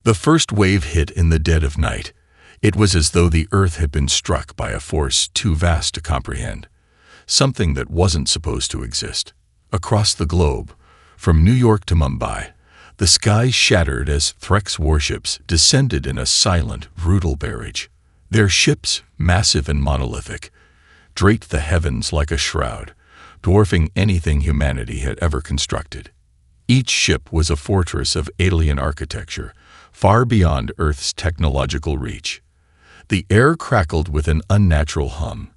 The first wave hit in the dead of night. It was as though the earth had been struck by a force too vast to comprehend, something that wasn't supposed to exist. Across the globe, from New York to Mumbai, the skies shattered as Threx warships descended in a silent, brutal barrage. Their ships, massive and monolithic, draped the heavens like a shroud, dwarfing anything humanity had ever constructed. Each ship was a fortress of alien architecture, far beyond Earth's technological reach. The air crackled with an unnatural hum,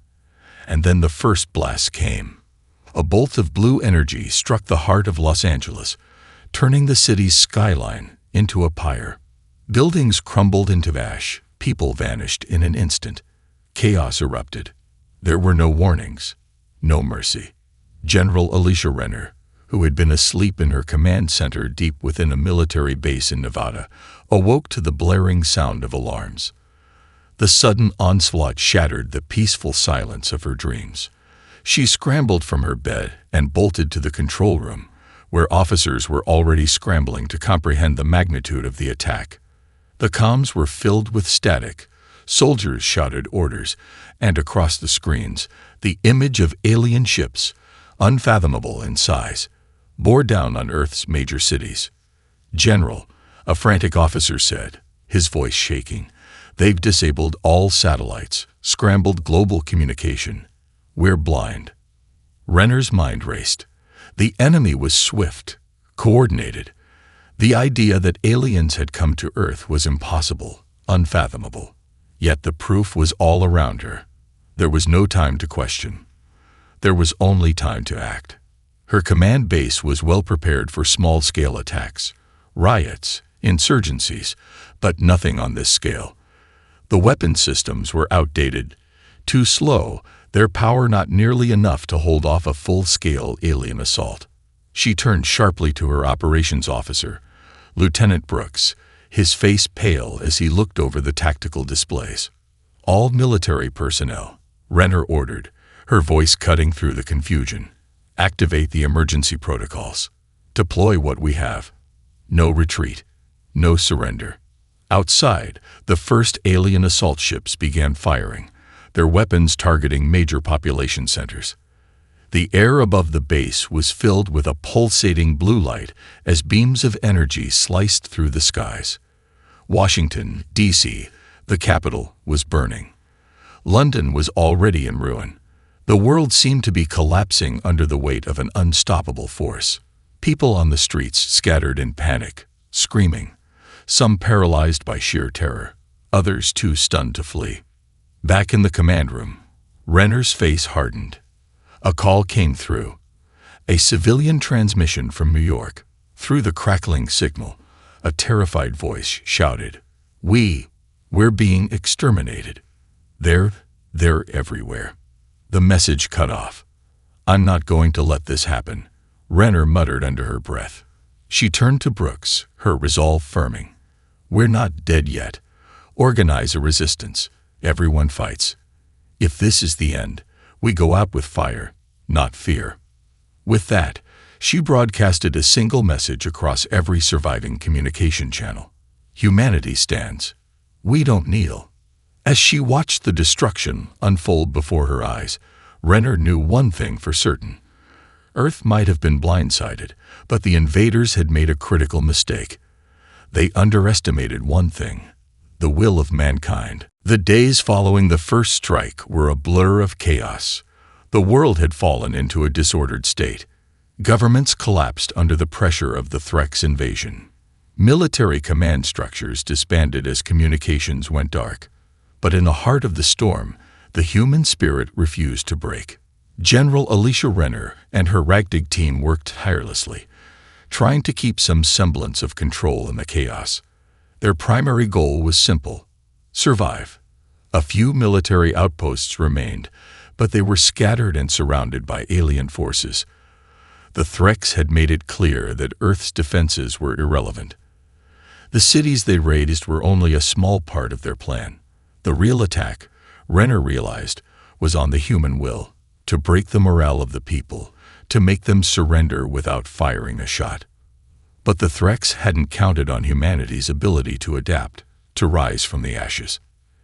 and then the first blast came. A bolt of blue energy struck the heart of Los Angeles, turning the city's skyline into a pyre. Buildings crumbled into ash, people vanished in an instant. Chaos erupted. There were no warnings, no mercy. General Alicia Renner, who had been asleep in her command center deep within a military base in Nevada, awoke to the blaring sound of alarms. The sudden onslaught shattered the peaceful silence of her dreams. She scrambled from her bed and bolted to the control room, where officers were already scrambling to comprehend the magnitude of the attack. The comms were filled with static. Soldiers shouted orders, and across the screens, the image of alien ships, unfathomable in size, bore down on Earth's major cities. "General," a frantic officer said, his voice shaking, "they've disabled all satellites, scrambled global communication. We're blind." Renner's mind raced. The enemy was swift, coordinated. The idea that aliens had come to Earth was impossible, unfathomable. Yet the proof was all around her. There was no time to question. There was only time to act. Her command base was well prepared for small-scale attacks, riots, insurgencies, but nothing on this scale. The weapon systems were outdated, too slow, their power not nearly enough to hold off a full-scale alien assault. She turned sharply to her operations officer, Lieutenant Brooks, his face pale as he looked over the tactical displays. "All military personnel," Renner ordered, her voice cutting through the confusion. "Activate the emergency protocols. Deploy what we have. No retreat. No surrender." Outside, the first alien assault ships began firing, their weapons targeting major population centers. The air above the base was filled with a pulsating blue light as beams of energy sliced through the skies. Washington, D.C., the capital, was burning. London was already in ruin. The world seemed to be collapsing under the weight of an unstoppable force. People on the streets scattered in panic, screaming, some paralyzed by sheer terror, others too stunned to flee. Back in the command room, Renner's face hardened. A call came through. A civilian transmission from New York. Through the crackling signal, a terrified voice shouted, We're being exterminated. They're everywhere." The message cut off. "I'm not going to let this happen," Renner muttered under her breath. She turned to Brooks, her resolve firming. "We're not dead yet. Organize a resistance. Everyone fights. If this is the end, we go out with fire, not fear." With that, she broadcasted a single message across every surviving communication channel. "Humanity stands. We don't kneel." As she watched the destruction unfold before her eyes, Renner knew one thing for certain. Earth might have been blindsided, but the invaders had made a critical mistake. They underestimated one thing: the will of mankind. The days following the first strike were a blur of chaos. The world had fallen into a disordered state. Governments collapsed under the pressure of the Threx invasion. Military command structures disbanded as communications went dark. But in the heart of the storm, the human spirit refused to break. General Alicia Renner and her ragtag team worked tirelessly, trying to keep some semblance of control in the chaos. Their primary goal was simple: survive. A few military outposts remained, but they were scattered and surrounded by alien forces. The Threx had made it clear that Earth's defenses were irrelevant. The cities they raided were only a small part of their plan. The real attack, Renner realized, was on the human will, to break the morale of the people, to make them surrender without firing a shot. But the Threx hadn't counted on humanity's ability to adapt, to rise from the ashes.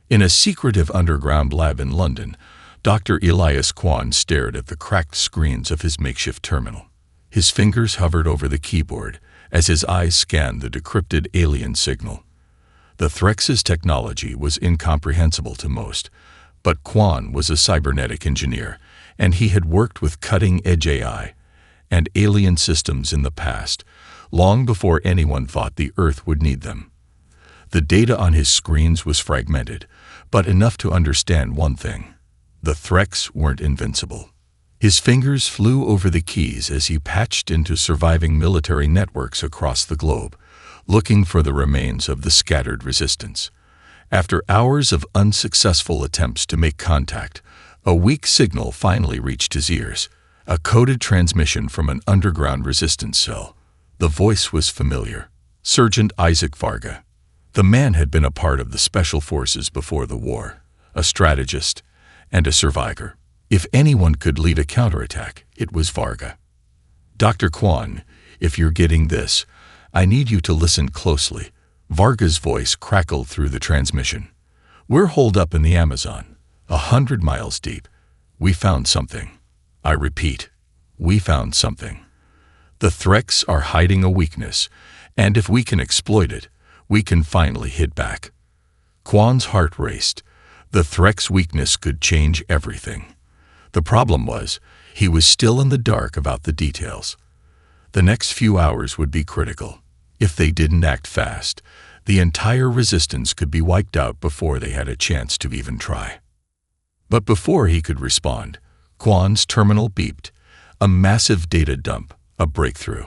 In a secretive underground lab in London, Dr. Elias Kwan stared at the cracked screens of his makeshift terminal. His fingers hovered over the keyboard as his eyes scanned the decrypted alien signal. The Threx's technology was incomprehensible to most, but Kwan was a cybernetic engineer, and he had worked with cutting-edge AI and alien systems in the past, long before anyone thought the Earth would need them. The data on his screens was fragmented, but enough to understand one thing: the Threx weren't invincible. His fingers flew over the keys as he patched into surviving military networks across the globe, looking for the remains of the scattered resistance. After hours of unsuccessful attempts to make contact, a weak signal finally reached his ears, a coded transmission from an underground resistance cell. The voice was familiar: Sergeant Isaac Varga. The man had been a part of the Special Forces before the war, a strategist and a survivor. If anyone could lead a counterattack, it was Varga. "Dr. Kwan, if you're getting this, I need you to listen closely." Varga's voice crackled through the transmission. "We're holed up in the Amazon, 100 miles deep. We found something. I repeat, we found something. The Threx are hiding a weakness, and if we can exploit it, we can finally hit back." Kwan's heart raced. The Threx weakness could change everything. The problem was, he was still in the dark about the details. The next few hours would be critical. If they didn't act fast, the entire resistance could be wiped out before they had a chance to even try. But before he could respond, Kwan's terminal beeped. A massive data dump, a breakthrough.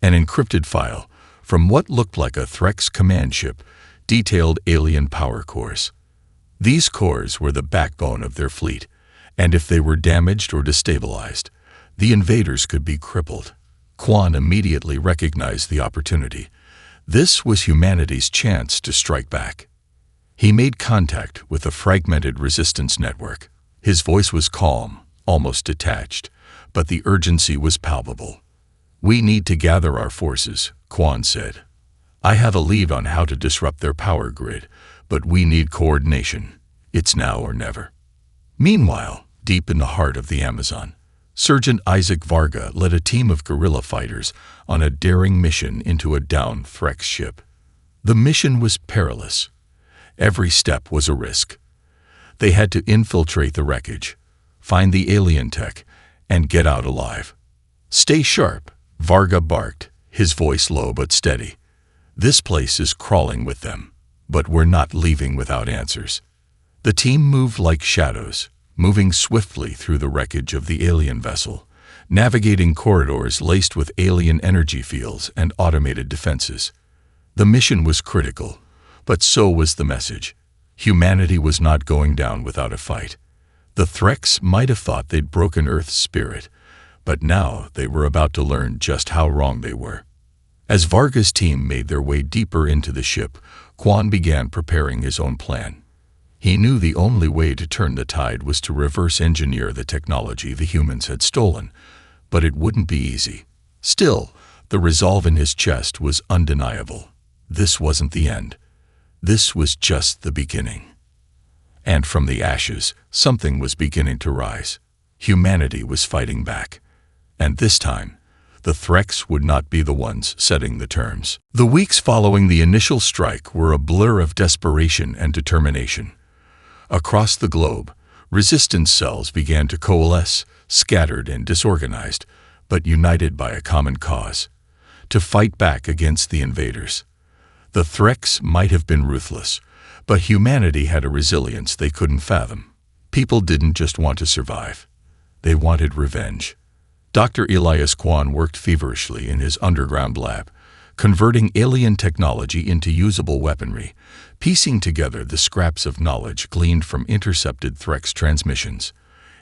An encrypted file from what looked like a Threx command ship detailed alien power cores. These cores were the backbone of their fleet, and if they were damaged or destabilized, the invaders could be crippled. Kwan immediately recognized the opportunity. This was humanity's chance to strike back. He made contact with a fragmented resistance network. His voice was calm, almost detached, but the urgency was palpable. "We need to gather our forces," Kwan said. "I have a lead on how to disrupt their power grid, but we need coordination. It's now or never." Meanwhile, deep in the heart of the Amazon, Sergeant Isaac Varga led a team of guerrilla fighters on a daring mission into a downed Threx ship. The mission was perilous. Every step was a risk. They had to infiltrate the wreckage, find the alien tech, and get out alive. "Stay sharp," Varga barked, his voice low but steady. "This place is crawling with them, but we're not leaving without answers." The team moved like shadows, moving swiftly through the wreckage of the alien vessel, navigating corridors laced with alien energy fields and automated defenses. The mission was critical, but so was the message. Humanity was not going down without a fight. The Threx might have thought they'd broken Earth's spirit, but now they were about to learn just how wrong they were. As Varga's team made their way deeper into the ship, Kwan began preparing his own plan. He knew the only way to turn the tide was to reverse engineer the technology the humans had stolen, but it wouldn't be easy. Still, the resolve in his chest was undeniable. This wasn't the end. This was just the beginning. And from the ashes, something was beginning to rise. Humanity was fighting back. And this time, the Threx would not be the ones setting the terms. The weeks following the initial strike were a blur of desperation and determination. Across the globe, resistance cells began to coalesce, scattered and disorganized, but united by a common cause: to fight back against the invaders. The Threx might have been ruthless, but humanity had a resilience they couldn't fathom. People didn't just want to survive. They wanted revenge. Dr. Elias Kwan worked feverishly in his underground lab, converting alien technology into usable weaponry, piecing together the scraps of knowledge gleaned from intercepted Threx transmissions.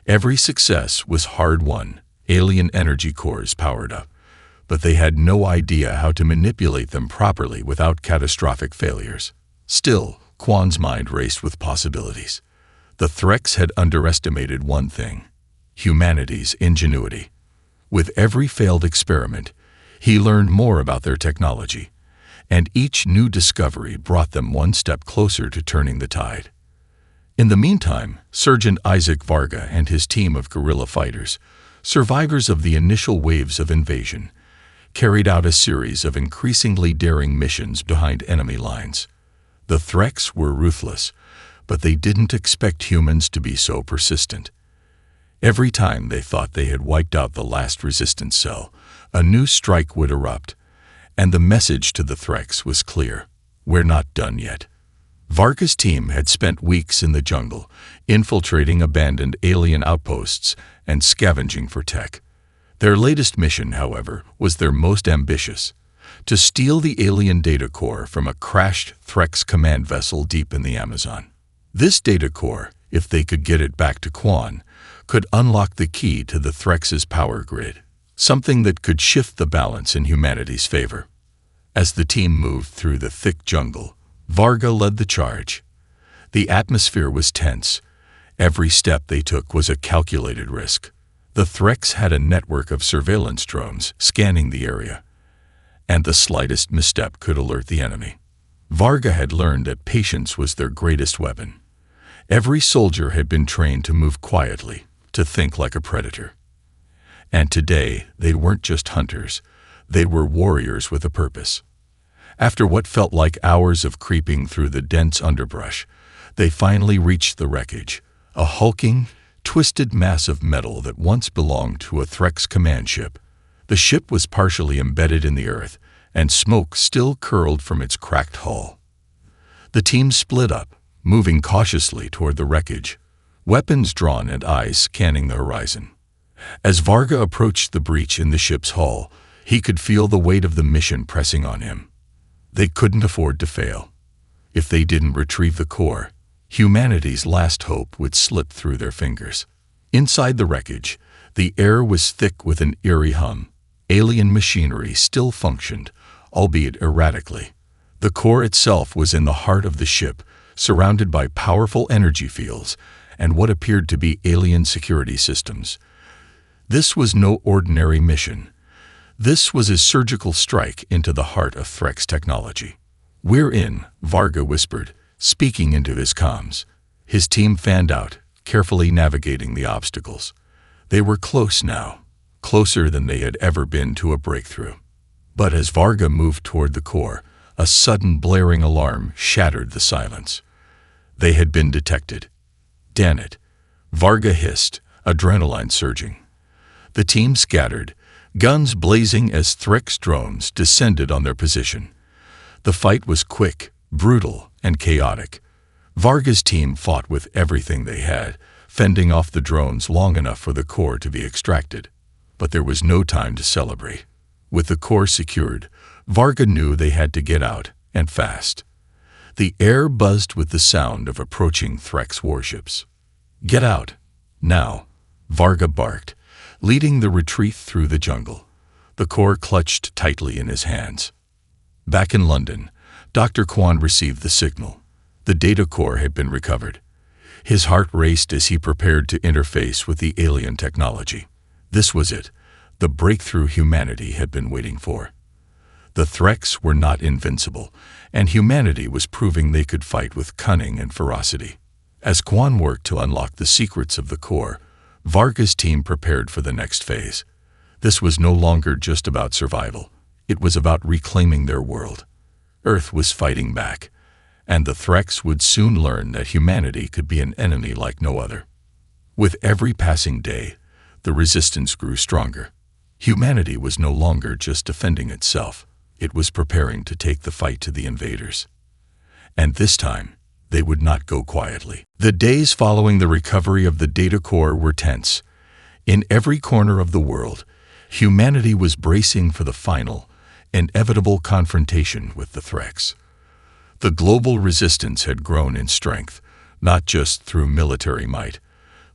Every success was hard-won, alien energy cores powered up, but they had no idea how to manipulate them properly without catastrophic failures. Still, Kwan's mind raced with possibilities. The Threx had underestimated one thing: humanity's ingenuity. With every failed experiment, He learned more about their technology, and each new discovery brought them one step closer to turning the tide. In the meantime, Sergeant Isaac Varga and his team of guerrilla fighters, survivors of the initial waves of invasion, carried out a series of increasingly daring missions behind enemy lines. The Threx were ruthless, but they didn't expect humans to be so persistent. Every time they thought they had wiped out the last resistance cell, a new strike would erupt, and the message to the Threx was clear: we're not done yet. Varga's team had spent weeks in the jungle, infiltrating abandoned alien outposts and scavenging for tech. Their latest mission, however, was their most ambitious: to steal the alien data core from a crashed Threx command vessel deep in the Amazon. This data core, if they could get it back to Quan, could unlock the key to the Threx's power grid, something that could shift the balance in humanity's favor. As the team moved through the thick jungle, Varga led the charge. The atmosphere was tense. Every step they took was a calculated risk. The Threx had a network of surveillance drones scanning the area, and the slightest misstep could alert the enemy. Varga had learned that patience was their greatest weapon. Every soldier had been trained to move quietly, to think like a predator. And today, they weren't just hunters. They were warriors with a purpose. After what felt like hours of creeping through the dense underbrush, they finally reached the wreckage, a hulking, twisted mass of metal that once belonged to a Threx command ship. The ship was partially embedded in the earth, and smoke still curled from its cracked hull. The team split up, moving cautiously toward the wreckage, weapons drawn and eyes scanning the horizon. As Varga approached the breach in the ship's hull, he could feel the weight of the mission pressing on him. They couldn't afford to fail. If they didn't retrieve the core, humanity's last hope would slip through their fingers. Inside the wreckage, the air was thick with an eerie hum. Alien machinery still functioned, albeit erratically. The core itself was in the heart of the ship, surrounded by powerful energy fields and what appeared to be alien security systems. This was no ordinary mission. This was a surgical strike into the heart of Threx technology. "We're in," Varga whispered, speaking into his comms. His team fanned out, carefully navigating the obstacles. They were close now, closer than they had ever been to a breakthrough. But as Varga moved toward the core, a sudden blaring alarm shattered the silence. They had been detected. "Damn it," Varga hissed, adrenaline surging. The team scattered, guns blazing as Threx drones descended on their position. The fight was quick, brutal, and chaotic. Varga's team fought with everything they had, fending off the drones long enough for the core to be extracted. But there was no time to celebrate. With the core secured, Varga knew they had to get out, and fast. The air buzzed with the sound of approaching Threx warships. "Get out, now," Varga barked, leading the retreat through the jungle. The core clutched tightly in his hands. Back in London, Dr. Quan received the signal. The data core had been recovered. His heart raced as he prepared to interface with the alien technology. This was it, the breakthrough humanity had been waiting for. The Threx were not invincible, and humanity was proving they could fight with cunning and ferocity. As Quan worked to unlock the secrets of the core, Varga's team prepared for the next phase. This was no longer just about survival. It was about reclaiming their world. Earth was fighting back, and the Threx would soon learn that humanity could be an enemy like no other. With every passing day, the resistance grew stronger. Humanity was no longer just defending itself. It was preparing to take the fight to the invaders. And this time, they would not go quietly. The days following the recovery of the data core were tense. In every corner of the world, humanity was bracing for the final, inevitable confrontation with the Threx. The global resistance had grown in strength, not just through military might,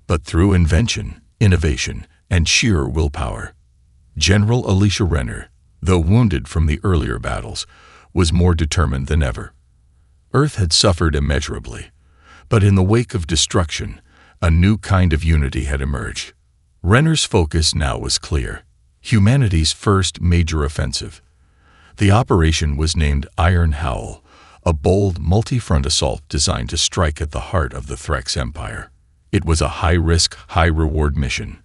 but through invention, innovation, and sheer willpower. General Alicia Renner, though wounded from the earlier battles, was more determined than ever. Earth had suffered immeasurably, but in the wake of destruction, a new kind of unity had emerged. Renner's focus now was clear: Humanity's first major offensive. The operation was named Iron Howl, a bold, multi-front assault designed to strike at the heart of the Threx Empire. It was a high-risk, high-reward mission.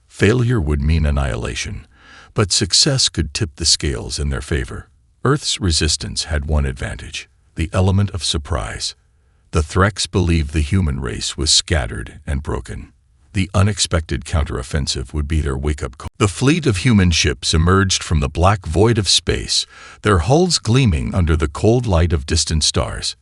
Failure would mean annihilation, but success could tip the scales in their favor. Earth's resistance had one advantage: the element of surprise. The Threx believed the human race was scattered and broken. The unexpected counteroffensive would be their wake-up call. The fleet of human ships emerged from the black void of space, their hulls gleaming under the cold light of distant stars.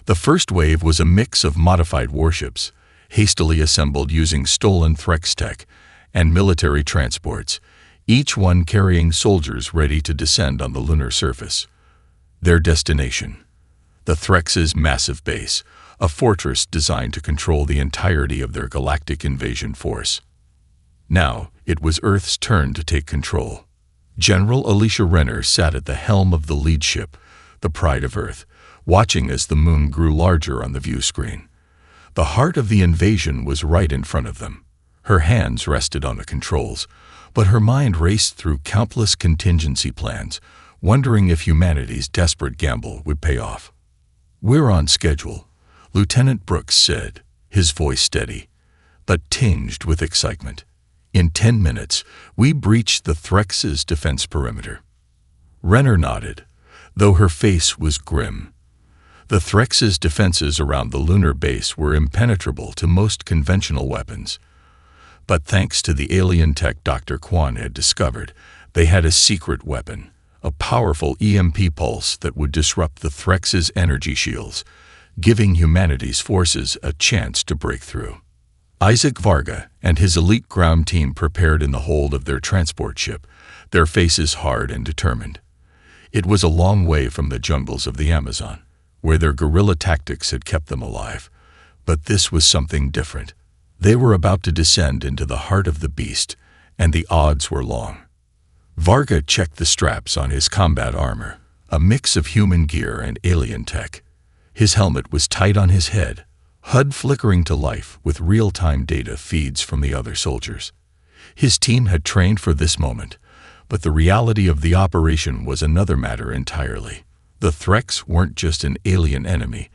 The first wave was a mix of modified warships, hastily assembled using stolen Threx tech, and military transports, each one carrying soldiers ready to descend on the lunar surface. Their destination: the Threx's massive base, a fortress designed to control the entirety of their galactic invasion force. Now, it was Earth's turn to take control. General Alicia Renner sat at the helm of the lead ship, the Pride of Earth, watching as the moon grew larger on the view screen. The heart of the invasion was right in front of them. Her hands rested on the controls, but her mind raced through countless contingency plans, wondering if humanity's desperate gamble would pay off. "We're on schedule," Lieutenant Brooks said, his voice steady, but tinged with excitement. "In 10 minutes, we breached the Threx's defense perimeter." Renner nodded, though her face was grim. The Threx's defenses around the lunar base were impenetrable to most conventional weapons. But thanks to the alien tech Dr. Kwan had discovered, they had a secret weapon, a powerful EMP pulse that would disrupt the Threx's energy shields, giving humanity's forces a chance to break through. Isaac Varga and his elite ground team prepared in the hold of their transport ship, their faces hard and determined. It was a long way from the jungles of the Amazon, where their guerrilla tactics had kept them alive, but this was something different. They were about to descend into the heart of the beast, and the odds were long. Varga checked the straps on his combat armor, a mix of human gear and alien tech. His helmet was tight on his head, HUD flickering to life with real-time data feeds from the other soldiers. His team had trained for this moment, but the reality of the operation was another matter entirely. The Threx weren't just an alien enemy.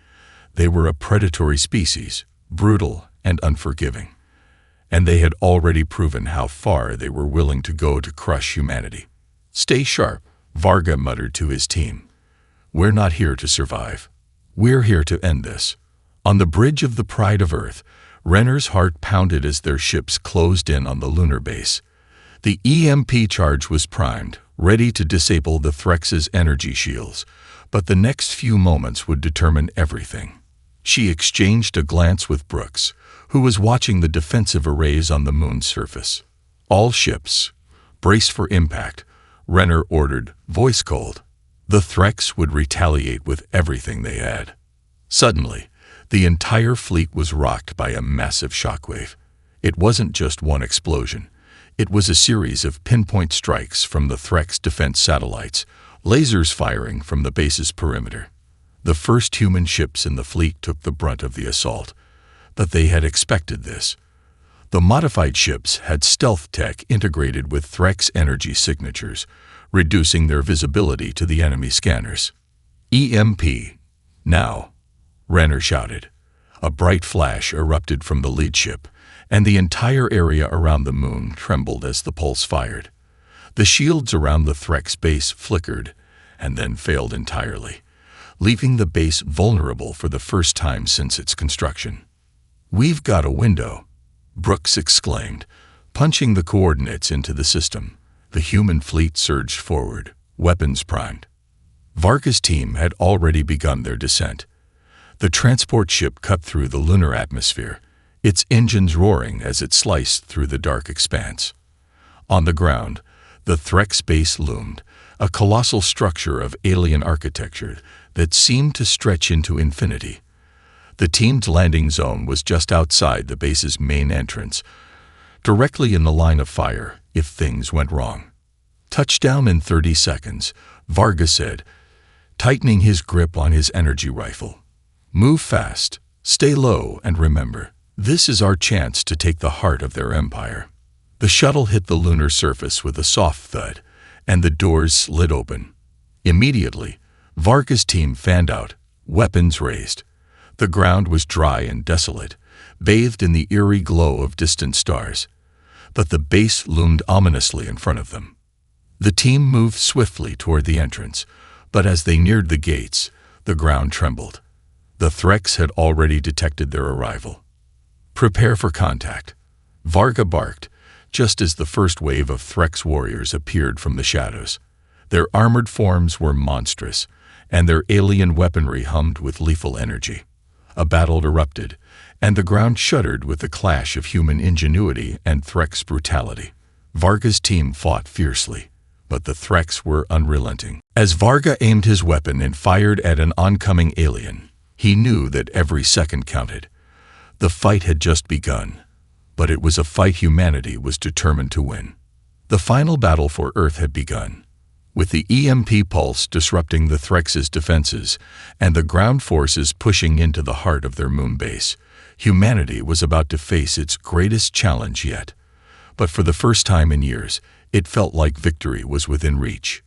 They were a predatory species, brutal and unforgiving. And they had already proven how far they were willing to go to crush humanity. "Stay sharp," Varga muttered to his team. "We're not here to survive. We're here to end this." On the bridge of the Pride of Earth, Renner's heart pounded as their ships closed in on the lunar base. The EMP charge was primed, ready to disable the Threx's energy shields, but the next few moments would determine everything. She exchanged a glance with Brooks, who was watching the defensive arrays on the moon's surface. "All ships, brace for impact," Renner ordered, voice cold. The Threx would retaliate with everything they had. Suddenly, the entire fleet was rocked by a massive shockwave. It wasn't just one explosion. It was a series of pinpoint strikes from the Threx defense satellites, lasers firing from the base's perimeter. The first human ships in the fleet took the brunt of the assault, but they had expected this. The modified ships had stealth tech integrated with Threx energy signatures, reducing their visibility to the enemy scanners. "EMP, now," Renner shouted. A bright flash erupted from the lead ship, and the entire area around the moon trembled as the pulse fired. The shields around the Threx base flickered, and then failed entirely, leaving the base vulnerable for the first time since its construction. "We've got a window," Brooks exclaimed, punching the coordinates into the system. The human fleet surged forward, weapons primed. Varga's team had already begun their descent. The transport ship cut through the lunar atmosphere, its engines roaring as it sliced through the dark expanse. On the ground, the Threx base loomed, a colossal structure of alien architecture that seemed to stretch into infinity. The team's landing zone was just outside the base's main entrance, directly in the line of fire if things went wrong. "Touchdown in 30 seconds, Varga said, tightening his grip on his energy rifle. "Move fast, stay low, and remember, this is our chance to take the heart of their empire." The shuttle hit the lunar surface with a soft thud, and the doors slid open. Immediately, Varga's team fanned out, weapons raised. The ground was dry and desolate, bathed in the eerie glow of distant stars. But the base loomed ominously in front of them. The team moved swiftly toward the entrance, but as they neared the gates, the ground trembled. The Threx had already detected their arrival. "Prepare for contact," Varga barked, just as the first wave of Threx warriors appeared from the shadows. Their armored forms were monstrous, and their alien weaponry hummed with lethal energy. A battle erupted, and the ground shuddered with the clash of human ingenuity and Threx brutality. Varga's team fought fiercely, but the Threx were unrelenting. As Varga aimed his weapon and fired at an oncoming alien, he knew that every second counted. The fight had just begun, but it was a fight humanity was determined to win. The final battle for Earth had begun. With the EMP pulse disrupting the Threx's defenses and the ground forces pushing into the heart of their moon base, humanity was about to face its greatest challenge yet. But for the first time in years, it felt like victory was within reach.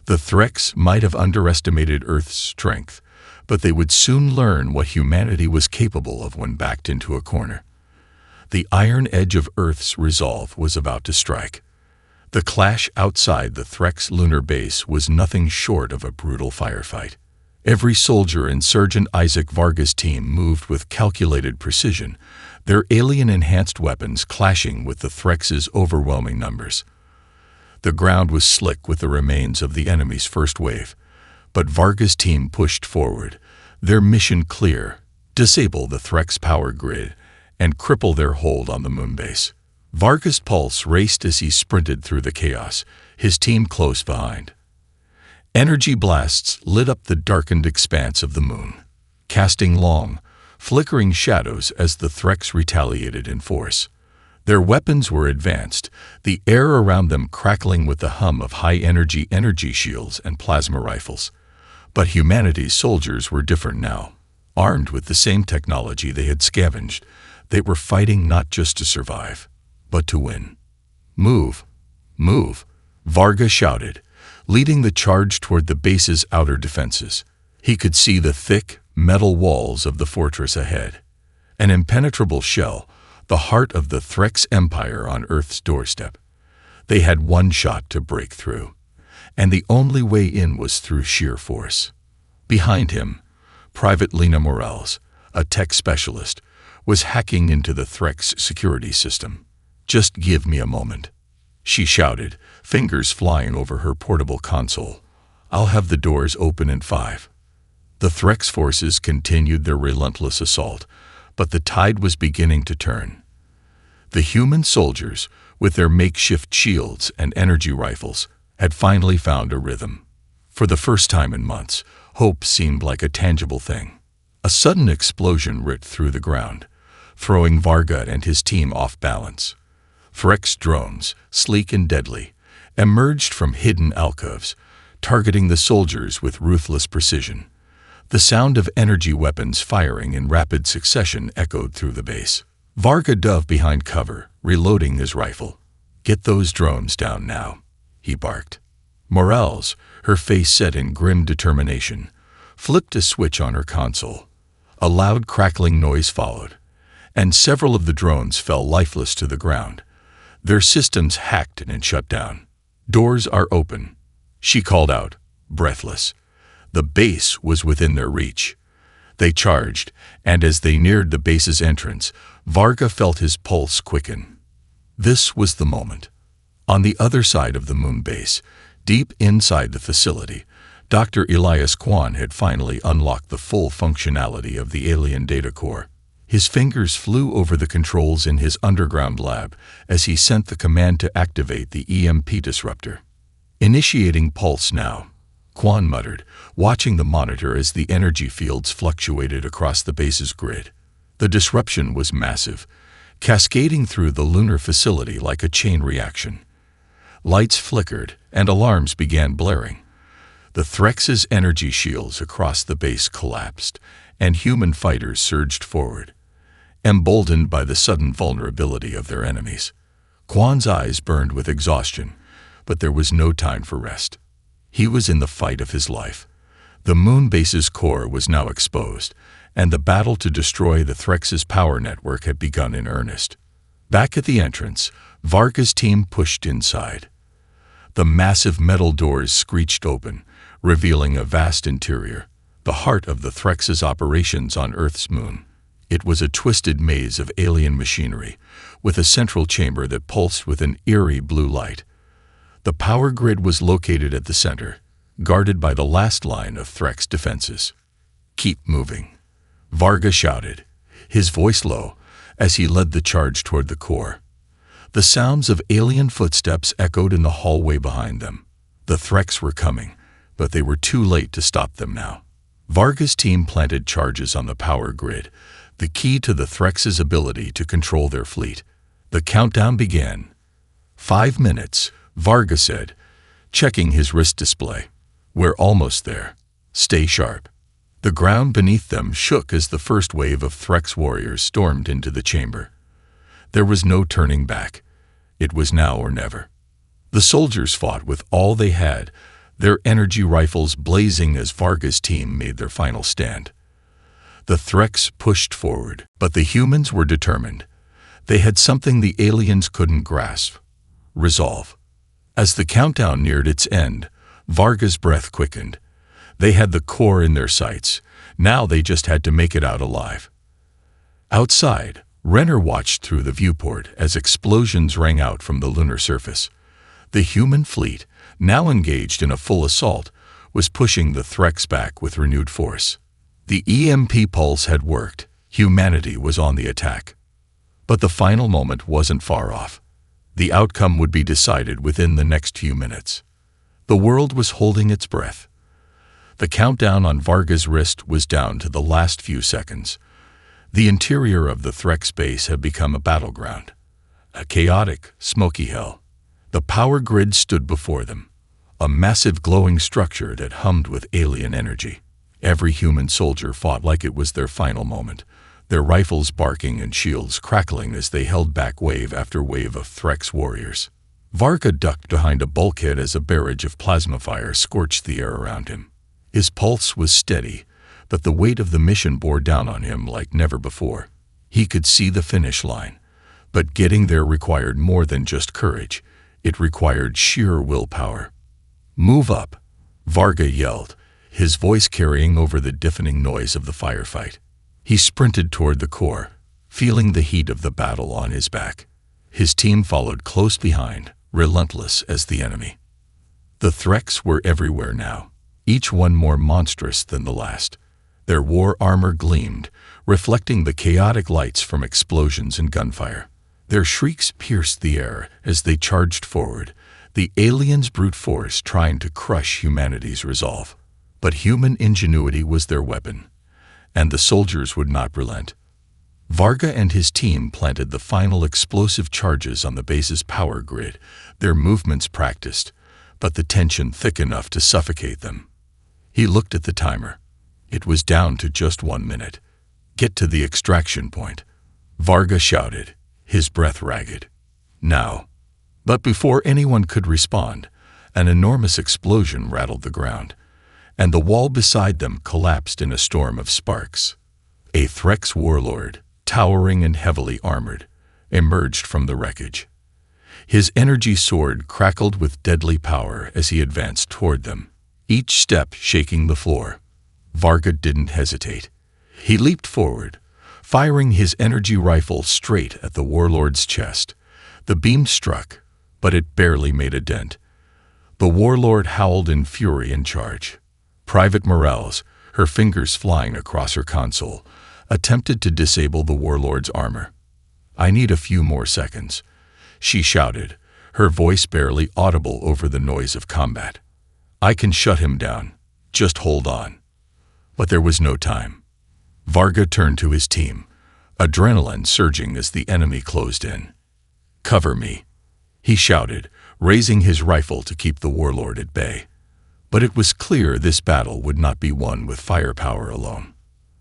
The Threx might have underestimated Earth's strength, but they would soon learn what humanity was capable of when backed into a corner. The iron edge of Earth's resolve was about to strike. The clash outside the Threx lunar base was nothing short of a brutal firefight. Every soldier in Sergeant Isaac Varga's team moved with calculated precision, their alien-enhanced weapons clashing with the Threx's overwhelming numbers. The ground was slick with the remains of the enemy's first wave, but Varga's team pushed forward, their mission clear: disable the Threx power grid and cripple their hold on the moonbase. Varga's pulse raced as he sprinted through the chaos, his team close behind. Energy blasts lit up the darkened expanse of the moon, casting long, flickering shadows as the Threx retaliated in force. Their weapons were advanced, the air around them crackling with the hum of high-energy energy shields and plasma rifles. But humanity's soldiers were different now. Armed with the same technology they had scavenged, they were fighting not just to survive, but to win. "Move! Move!" Varga shouted, leading the charge toward the base's outer defenses. He could see the thick, metal walls of the fortress ahead. An impenetrable shell, the heart of the Threx Empire on Earth's doorstep. They had one shot to break through, and the only way in was through sheer force. Behind him, Private Lena Morales, a tech specialist, was hacking into the Threx security system. "Just give me a moment," she shouted, fingers flying over her portable console. "I'll have the doors open in 5. The Threx forces continued their relentless assault, but the tide was beginning to turn. The human soldiers, with their makeshift shields and energy rifles, had finally found a rhythm. For the first time in months, hope seemed like a tangible thing. A sudden explosion ripped through the ground, throwing Varga and his team off balance. Threx drones, sleek and deadly, emerged from hidden alcoves, targeting the soldiers with ruthless precision. The sound of energy weapons firing in rapid succession echoed through the base. Varga dove behind cover, reloading his rifle. "Get those drones down now," he barked. Morales, her face set in grim determination, flipped a switch on her console. A loud crackling noise followed, and several of the drones fell lifeless to the ground, their systems hacked and shut down. "Doors are open," she called out, breathless. The base was within their reach. They charged, and as they neared the base's entrance, Varga felt his pulse quicken. This was the moment. On the other side of the moon base, deep inside the facility, Dr. Elias Kwan had finally unlocked the full functionality of the alien data core. His fingers flew over the controls in his underground lab as he sent the command to activate the EMP disruptor. "Initiating pulse now," Kwan muttered, watching the monitor as the energy fields fluctuated across the base's grid. The disruption was massive, cascading through the lunar facility like a chain reaction. Lights flickered, and alarms began blaring. The Threx's energy shields across the base collapsed, and human fighters surged forward, emboldened by the sudden vulnerability of their enemies. Quan's eyes burned with exhaustion, but there was no time for rest. He was in the fight of his life. The moon base's core was now exposed, and the battle to destroy the Threx's power network had begun in earnest. Back at the entrance, Varga's team pushed inside. The massive metal doors screeched open, revealing a vast interior, the heart of the Threx's operations on Earth's moon. It was a twisted maze of alien machinery, with a central chamber that pulsed with an eerie blue light. The power grid was located at the center, guarded by the last line of Threx defenses. "Keep moving," Varga shouted, his voice low, as he led the charge toward the core. The sounds of alien footsteps echoed in the hallway behind them. The Threx were coming, but they were too late to stop them now. Varga's team planted charges on the power grid, the key to the Threx's ability to control their fleet. The countdown began. 5 minutes, Varga said, checking his wrist display. "We're almost there. Stay sharp." The ground beneath them shook as the first wave of Threx warriors stormed into the chamber. There was no turning back. It was now or never. The soldiers fought with all they had, their energy rifles blazing as Varga's team made their final stand. The Threx pushed forward, but the humans were determined. They had something the aliens couldn't grasp: resolve. As the countdown neared its end, Varga's breath quickened. They had the core in their sights. Now they just had to make it out alive. Outside, Renner watched through the viewport as explosions rang out from the lunar surface. The human fleet, now engaged in a full assault, was pushing the Threx back with renewed force. The EMP pulse had worked. Humanity was on the attack. But the final moment wasn't far off. The outcome would be decided within the next few minutes. The world was holding its breath. The countdown on Varga's wrist was down to the last few seconds. The interior of the Threx base had become a battleground, a chaotic, smoky hell. The power grid stood before them, a massive glowing structure that hummed with alien energy. Every human soldier fought like it was their final moment, their rifles barking and shields crackling as they held back wave after wave of Threx warriors. Varga ducked behind a bulkhead as a barrage of plasma fire scorched the air around him. His pulse was steady, but the weight of the mission bore down on him like never before. He could see the finish line, but getting there required more than just courage. It required sheer willpower. "Move up," Varga yelled, his voice carrying over the deafening noise of the firefight. He sprinted toward the core, feeling the heat of the battle on his back. His team followed close behind, relentless as the enemy. The Threx were everywhere now, each one more monstrous than the last. Their war armor gleamed, reflecting the chaotic lights from explosions and gunfire. Their shrieks pierced the air as they charged forward, the aliens' brute force trying to crush humanity's resolve. But human ingenuity was their weapon, and the soldiers would not relent. Varga and his team planted the final explosive charges on the base's power grid, their movements practiced, but the tension thick enough to suffocate them. He looked at the timer. It was down to just 1 minute. "Get to the extraction point," Varga shouted, his breath ragged. "Now." But before anyone could respond, an enormous explosion rattled the ground, and the wall beside them collapsed in a storm of sparks. A Threx warlord, towering and heavily armored, emerged from the wreckage. His energy sword crackled with deadly power as he advanced toward them, each step shaking the floor. Varga didn't hesitate. He leaped forward, firing his energy rifle straight at the warlord's chest. The beam struck, but it barely made a dent. The warlord howled in fury and charge. Private Morales, her fingers flying across her console, attempted to disable the warlord's armor. "I need a few more seconds," she shouted, her voice barely audible over the noise of combat. "I can shut him down. Just hold on." But there was no time. Varga turned to his team, adrenaline surging as the enemy closed in. "Cover me," he shouted, raising his rifle to keep the warlord at bay. But it was clear this battle would not be won with firepower alone.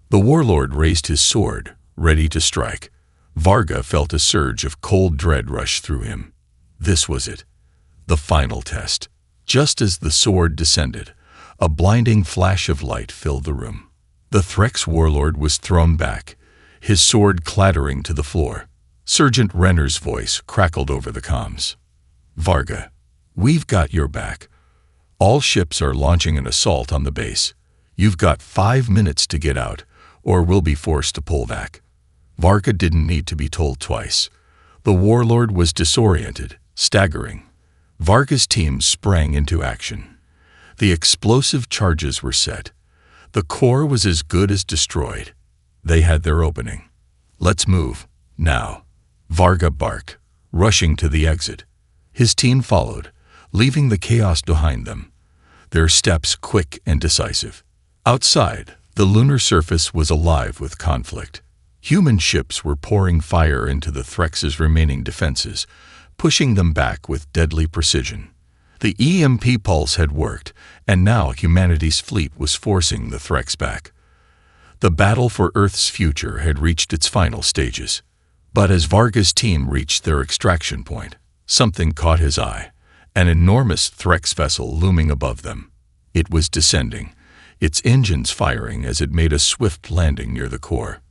The warlord raised his sword, ready to strike. Varga felt a surge of cold dread rush through him. This was it. The final test. Just as the sword descended, a blinding flash of light filled the room. The Threx warlord was thrown back, his sword clattering to the floor. Sergeant Renner's voice crackled over the comms. "Varga, we've got your back. All ships are launching an assault on the base. You've got 5 minutes to get out, or we'll be forced to pull back." Varga didn't need to be told twice. The warlord was disoriented, staggering. Varga's team sprang into action. The explosive charges were set. The core was as good as destroyed. They had their opening. "Let's move, now," Varga barked, rushing to the exit. His team followed, leaving the chaos behind them, their steps quick and decisive. Outside, the lunar surface was alive with conflict. Human ships were pouring fire into the Threx's remaining defenses, pushing them back with deadly precision. The EMP pulse had worked, and now humanity's fleet was forcing the Threx back. The battle for Earth's future had reached its final stages. But as Varga's team reached their extraction point, something caught his eye. An enormous Threx vessel looming above them. It was descending, its engines firing as it made a swift landing near the core.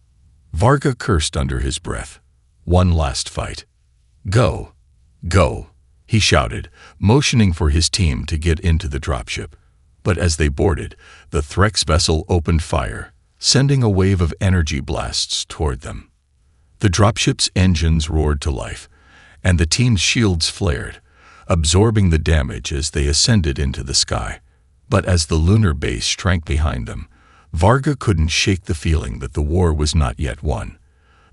Varga cursed under his breath. One last fight. "Go! Go!" he shouted, motioning for his team to get into the dropship. But as they boarded, the Threx vessel opened fire, sending a wave of energy blasts toward them. The dropship's engines roared to life, and the team's shields flared, absorbing the damage as they ascended into the sky. But as the lunar base shrank behind them, Varga couldn't shake the feeling that the war was not yet won.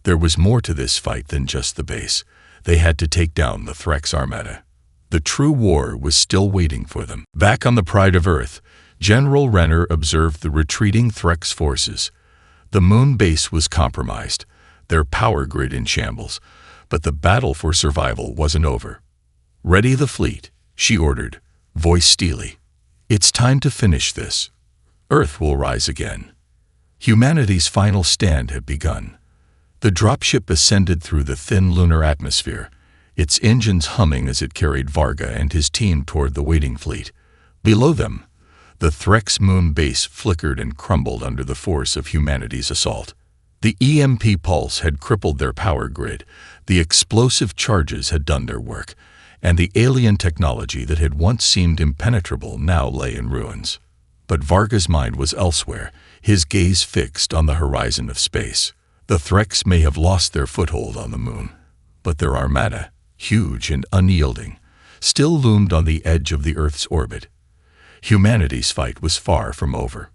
There was more to this fight than just the base. They had to take down the Threx armada. The true war was still waiting for them. Back on the Pride of Earth, General Renner observed the retreating Threx forces. The moon base was compromised, their power grid in shambles, but the battle for survival wasn't over. "Ready the fleet," she ordered, voice steely. "It's time to finish this. Earth will rise again." Humanity's final stand had begun. The dropship ascended through the thin lunar atmosphere, its engines humming as it carried Varga and his team toward the waiting fleet. Below them, the Threx moon base flickered and crumbled under the force of humanity's assault. The EMP pulse had crippled their power grid, the explosive charges had done their work, and the alien technology that had once seemed impenetrable now lay in ruins. But Varga's mind was elsewhere, his gaze fixed on the horizon of space. The Threx may have lost their foothold on the moon, but their armada, huge and unyielding, still loomed on the edge of the Earth's orbit. Humanity's fight was far from over.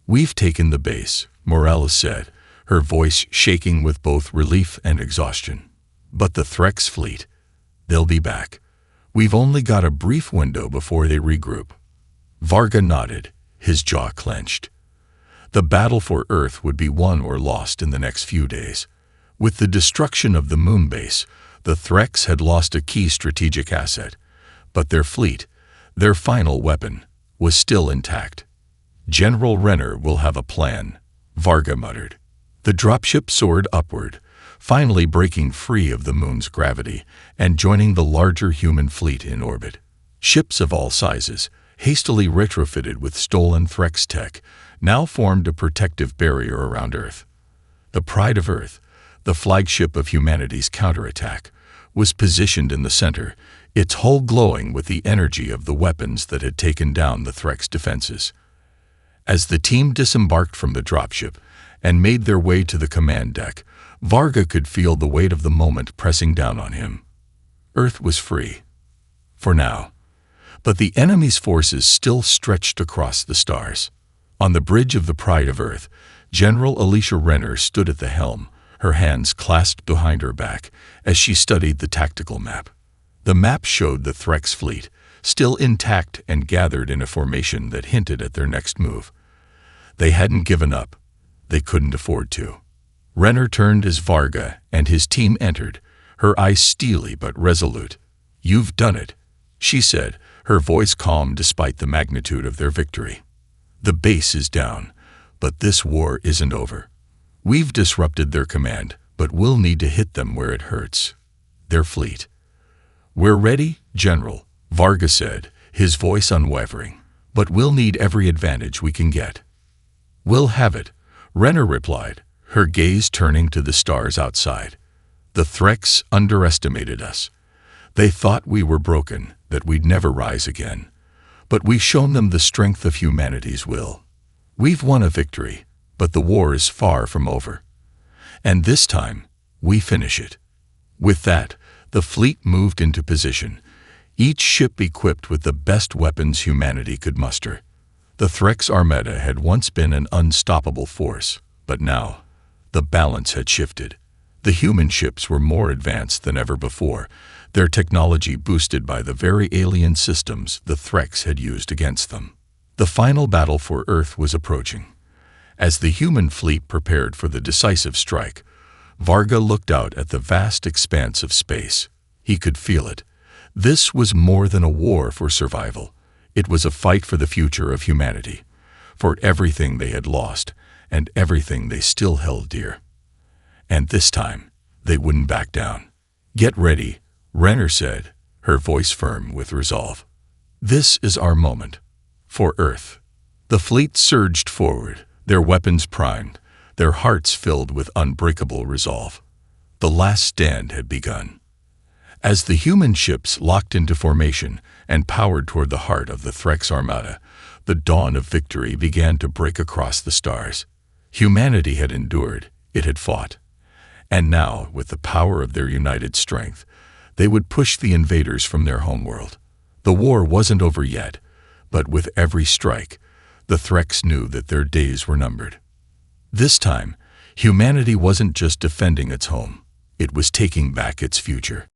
"We've taken the base," Morales said, her voice shaking with both relief and exhaustion. "But the Threx fleet, they'll be back. We've only got a brief window before they regroup." Varga nodded, his jaw clenched. The battle for Earth would be won or lost in the next few days. With the destruction of the moon base, the Threx had lost a key strategic asset, but their fleet, their final weapon, was still intact. "General Renner will have a plan," Varga muttered. The dropship soared upward, finally breaking free of the moon's gravity and joining the larger human fleet in orbit. Ships of all sizes, hastily retrofitted with stolen Threx tech, now formed a protective barrier around Earth. The Pride of Earth, the flagship of humanity's counterattack, was positioned in the center, its hull glowing with the energy of the weapons that had taken down the Threx defenses. As the team disembarked from the dropship and made their way to the command deck, Varga could feel the weight of the moment pressing down on him. Earth was free. For now. But the enemy's forces still stretched across the stars. On the bridge of the Pride of Earth, General Alicia Renner stood at the helm, her hands clasped behind her back, as she studied the tactical map. The map showed the Threx fleet, still intact and gathered in a formation that hinted at their next move. They hadn't given up. They couldn't afford to. Renner turned as Varga and his team entered, her eyes steely but resolute. "You've done it," she said, her voice calm despite the magnitude of their victory. "The base is down, but this war isn't over. We've disrupted their command, but we'll need to hit them where it hurts. Their fleet." "We're ready, General," Varga said, his voice unwavering. "But we'll need every advantage we can get." "We'll have it," Renner replied, her gaze turning to the stars outside. "The Threx underestimated us. They thought we were broken, that we'd never rise again. But we've shown them the strength of humanity's will. We've won a victory, but the war is far from over. And this time, we finish it." With that, the fleet moved into position, each ship equipped with the best weapons humanity could muster. The Threx Armada had once been an unstoppable force, but now, the balance had shifted. The human ships were more advanced than ever before, their technology boosted by the very alien systems the Threx had used against them. The final battle for Earth was approaching. As the human fleet prepared for the decisive strike, Varga looked out at the vast expanse of space. He could feel it. This was more than a war for survival. It was a fight for the future of humanity, for everything they had lost and everything they still held dear. And this time, they wouldn't back down. "Get ready," Renner said, her voice firm with resolve. "This is our moment. For Earth." The fleet surged forward, their weapons primed, their hearts filled with unbreakable resolve. The last stand had begun. As the human ships locked into formation and powered toward the heart of the Threx Armada, the dawn of victory began to break across the stars. Humanity had endured, it had fought. And now, with the power of their united strength, they would push the invaders from their homeworld. The war wasn't over yet, but with every strike, the Threx knew that their days were numbered. This time, humanity wasn't just defending its home, it was taking back its future.